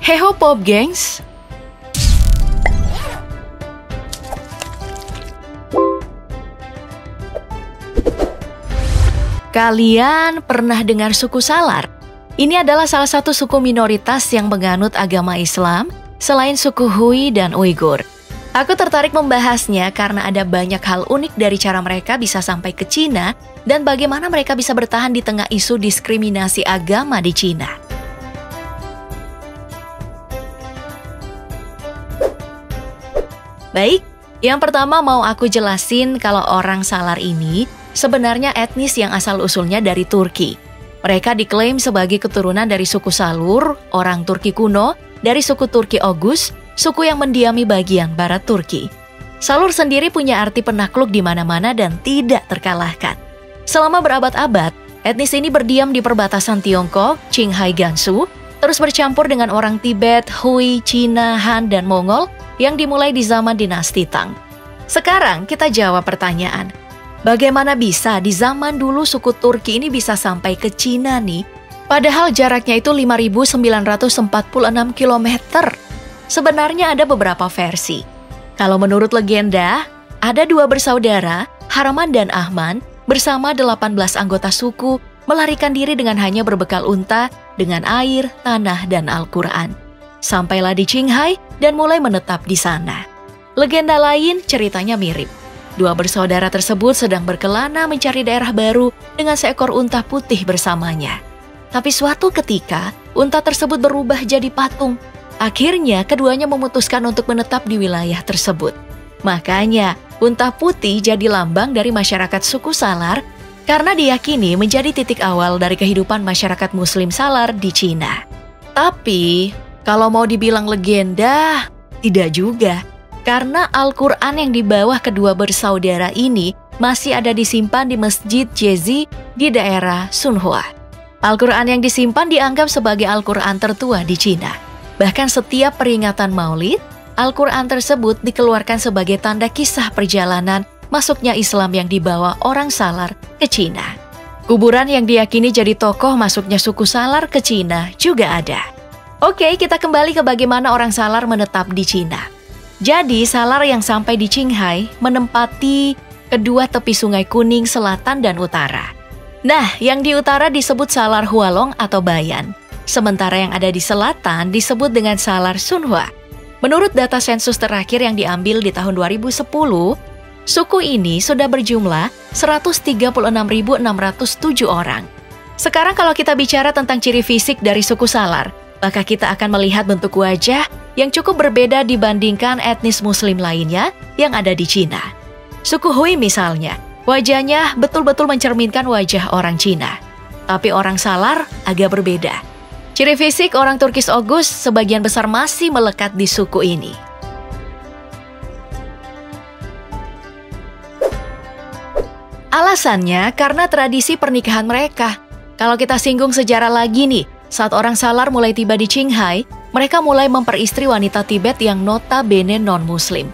Heho Pop gengs! Kalian pernah dengar suku Salar? Ini adalah salah satu suku minoritas yang menganut agama Islam selain suku Hui dan Uighur. Aku tertarik membahasnya karena ada banyak hal unik dari cara mereka bisa sampai ke Cina dan bagaimana mereka bisa bertahan di tengah isu diskriminasi agama di Cina. Baik, yang pertama mau aku jelasin kalau orang Salar ini sebenarnya etnis yang asal-usulnya dari Turki. Mereka diklaim sebagai keturunan dari suku Salur, orang Turki kuno, dari suku Turki Oghuz, suku yang mendiami bagian barat Turki. Salur sendiri punya arti penakluk di mana-mana dan tidak terkalahkan. Selama berabad-abad, etnis ini berdiam di perbatasan Tiongkok, Qinghai Gansu, terus bercampur dengan orang Tibet, Hui, Cina, Han, dan Mongol yang dimulai di zaman dinasti Tang. Sekarang kita jawab pertanyaan. Bagaimana bisa di zaman dulu suku Turki ini bisa sampai ke Cina nih? Padahal jaraknya itu 5.946 km. Sebenarnya ada beberapa versi. Kalau menurut legenda, ada dua bersaudara, Haraman dan Ahman, bersama 18 anggota suku, melarikan diri dengan hanya berbekal unta, dengan air, tanah, dan Al-Quran. Sampailah di Qinghai dan mulai menetap di sana. Legenda lain ceritanya mirip. Dua bersaudara tersebut sedang berkelana mencari daerah baru dengan seekor unta putih bersamanya. Tapi suatu ketika, unta tersebut berubah jadi patung. Akhirnya, keduanya memutuskan untuk menetap di wilayah tersebut. Makanya, unta putih jadi lambang dari masyarakat suku Salar karena diyakini menjadi titik awal dari kehidupan masyarakat Muslim Salar di Cina. Tapi, kalau mau dibilang legenda, tidak juga. Karena Al-Quran yang di bawah kedua bersaudara ini masih ada disimpan di Masjid Jezi di daerah Sunhua. Al-Quran yang disimpan dianggap sebagai Al-Quran tertua di Cina. Bahkan setiap peringatan Maulid, Al-Quran tersebut dikeluarkan sebagai tanda kisah perjalanan masuknya Islam yang dibawa orang Salar ke Cina. Kuburan yang diyakini jadi tokoh masuknya suku Salar ke Cina juga ada. Oke, kita kembali ke bagaimana orang Salar menetap di Cina. Jadi, Salar yang sampai di Qinghai menempati kedua tepi Sungai Kuning selatan dan utara. Nah, yang di utara disebut Salar Hualong atau Bayan. Sementara yang ada di selatan disebut dengan Salar Sunhua. Menurut data sensus terakhir yang diambil di tahun 2010, suku ini sudah berjumlah 136.607 orang. Sekarang kalau kita bicara tentang ciri fisik dari suku Salar, maka kita akan melihat bentuk wajah yang cukup berbeda dibandingkan etnis Muslim lainnya yang ada di Cina. Suku Hui misalnya, wajahnya betul-betul mencerminkan wajah orang Cina. Tapi orang Salar agak berbeda. Ciri fisik orang Turkis Oghuz sebagian besar masih melekat di suku ini. Alasannya karena tradisi pernikahan mereka. Kalau kita singgung sejarah lagi nih, saat orang Salar mulai tiba di Qinghai, mereka mulai memperistri wanita Tibet yang notabene non-Muslim.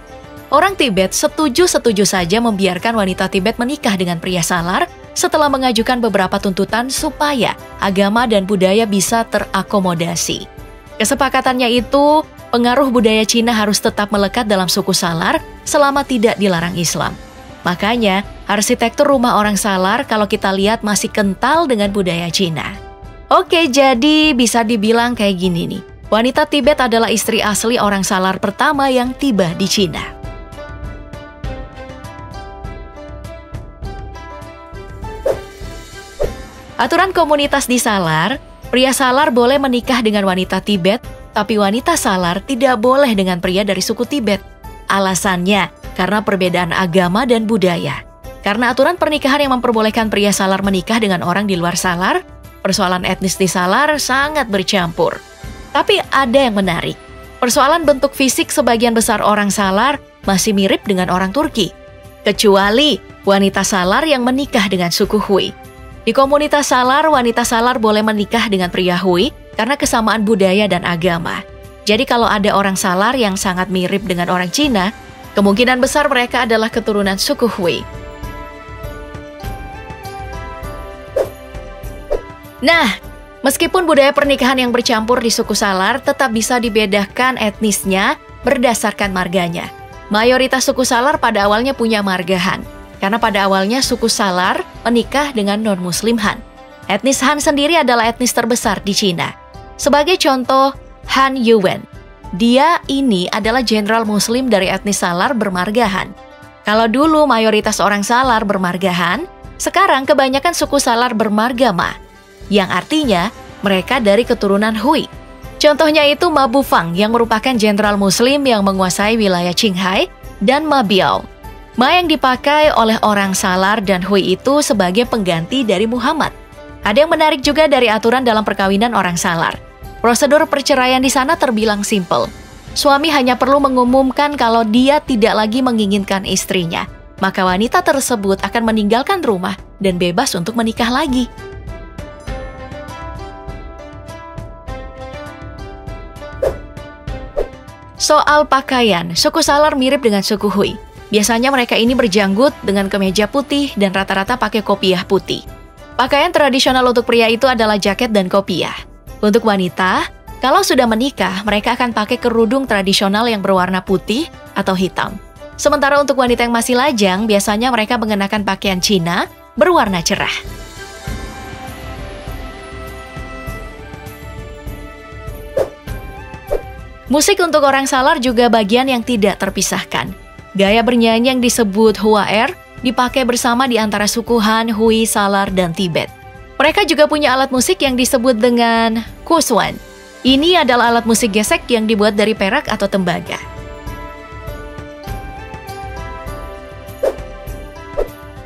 Orang Tibet setuju-setuju saja membiarkan wanita Tibet menikah dengan pria Salar setelah mengajukan beberapa tuntutan supaya agama dan budaya bisa terakomodasi. Kesepakatannya itu, pengaruh budaya Cina harus tetap melekat dalam suku Salar selama tidak dilarang Islam. Makanya, arsitektur rumah orang Salar kalau kita lihat masih kental dengan budaya Cina. Oke, jadi bisa dibilang kayak gini nih. Wanita Tibet adalah istri asli orang Salar pertama yang tiba di Cina. Aturan komunitas di Salar, pria Salar boleh menikah dengan wanita Tibet, tapi wanita Salar tidak boleh dengan pria dari suku Tibet. Alasannya, karena perbedaan agama dan budaya. Karena aturan pernikahan yang memperbolehkan pria Salar menikah dengan orang di luar Salar, persoalan etnis di Salar sangat bercampur. Tapi ada yang menarik. Persoalan bentuk fisik sebagian besar orang Salar masih mirip dengan orang Turki. Kecuali wanita Salar yang menikah dengan suku Hui. Di komunitas Salar, wanita Salar boleh menikah dengan pria Hui karena kesamaan budaya dan agama. Jadi kalau ada orang Salar yang sangat mirip dengan orang Cina, kemungkinan besar mereka adalah keturunan suku Hui. Nah, Meskipun budaya pernikahan yang bercampur di suku Salar tetap bisa dibedakan etnisnya berdasarkan marganya. Mayoritas suku Salar pada awalnya punya marga Han, karena pada awalnya suku Salar menikah dengan non-Muslim Han. Etnis Han sendiri adalah etnis terbesar di Cina. Sebagai contoh, Han Yuwen. Dia ini adalah jenderal Muslim dari etnis Salar bermarga Han. Kalau dulu mayoritas orang Salar bermarga Han, sekarang kebanyakan suku Salar bermarga Ma, yang artinya mereka dari keturunan Hui. Contohnya itu Ma Bufang yang merupakan jenderal Muslim yang menguasai wilayah Qinghai, dan Ma Biao. Ma yang dipakai oleh orang Salar dan Hui itu sebagai pengganti dari Muhammad. Ada yang menarik juga dari aturan dalam perkawinan orang Salar. Prosedur perceraian di sana terbilang simpel. Suami hanya perlu mengumumkan kalau dia tidak lagi menginginkan istrinya, maka wanita tersebut akan meninggalkan rumah dan bebas untuk menikah lagi. Soal pakaian, suku Salar mirip dengan suku Hui. Biasanya mereka ini berjanggut dengan kemeja putih dan rata-rata pakai kopiah putih. Pakaian tradisional untuk pria itu adalah jaket dan kopiah. Untuk wanita, kalau sudah menikah, mereka akan pakai kerudung tradisional yang berwarna putih atau hitam. Sementara untuk wanita yang masih lajang, biasanya mereka mengenakan pakaian Cina berwarna cerah. Musik untuk orang Salar juga bagian yang tidak terpisahkan. Gaya bernyanyi yang disebut Hua-er dipakai bersama di antara suku Han, Hui, Salar, dan Tibet. Mereka juga punya alat musik yang disebut dengan Kuswan. Ini adalah alat musik gesek yang dibuat dari perak atau tembaga.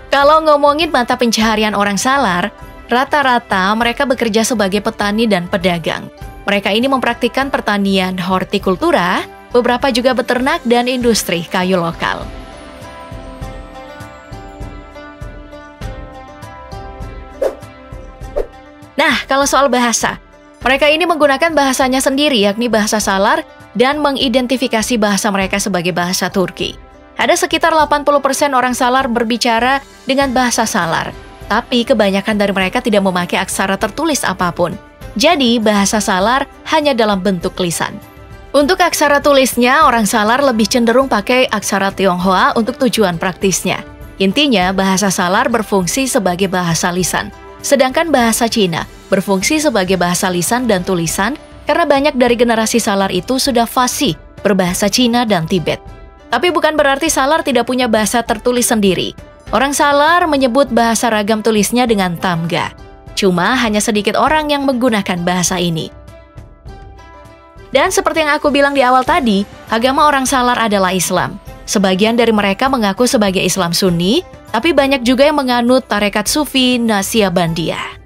Kalau ngomongin mata pencaharian orang Salar, rata-rata mereka bekerja sebagai petani dan pedagang. Mereka ini mempraktikkan pertanian hortikultura, beberapa juga beternak dan industri kayu lokal. Nah, kalau soal bahasa, mereka ini menggunakan bahasanya sendiri, yakni bahasa Salar, dan mengidentifikasi bahasa mereka sebagai bahasa Turki. Ada sekitar 80% orang Salar berbicara dengan bahasa Salar, tapi kebanyakan dari mereka tidak memakai aksara tertulis apapun. Jadi, bahasa Salar hanya dalam bentuk lisan. Untuk aksara tulisnya, orang Salar lebih cenderung pakai aksara Tionghoa untuk tujuan praktisnya. Intinya, bahasa Salar berfungsi sebagai bahasa lisan. Sedangkan bahasa Cina berfungsi sebagai bahasa lisan dan tulisan karena banyak dari generasi Salar itu sudah fasih berbahasa Cina dan Tibet. Tapi bukan berarti Salar tidak punya bahasa tertulis sendiri. Orang Salar menyebut bahasa ragam tulisnya dengan Tamga. Cuma hanya sedikit orang yang menggunakan bahasa ini. Dan seperti yang aku bilang di awal tadi, agama orang Salar adalah Islam. Sebagian dari mereka mengaku sebagai Islam Sunni, tapi banyak juga yang menganut tarekat Sufi Naqsyabandiyah.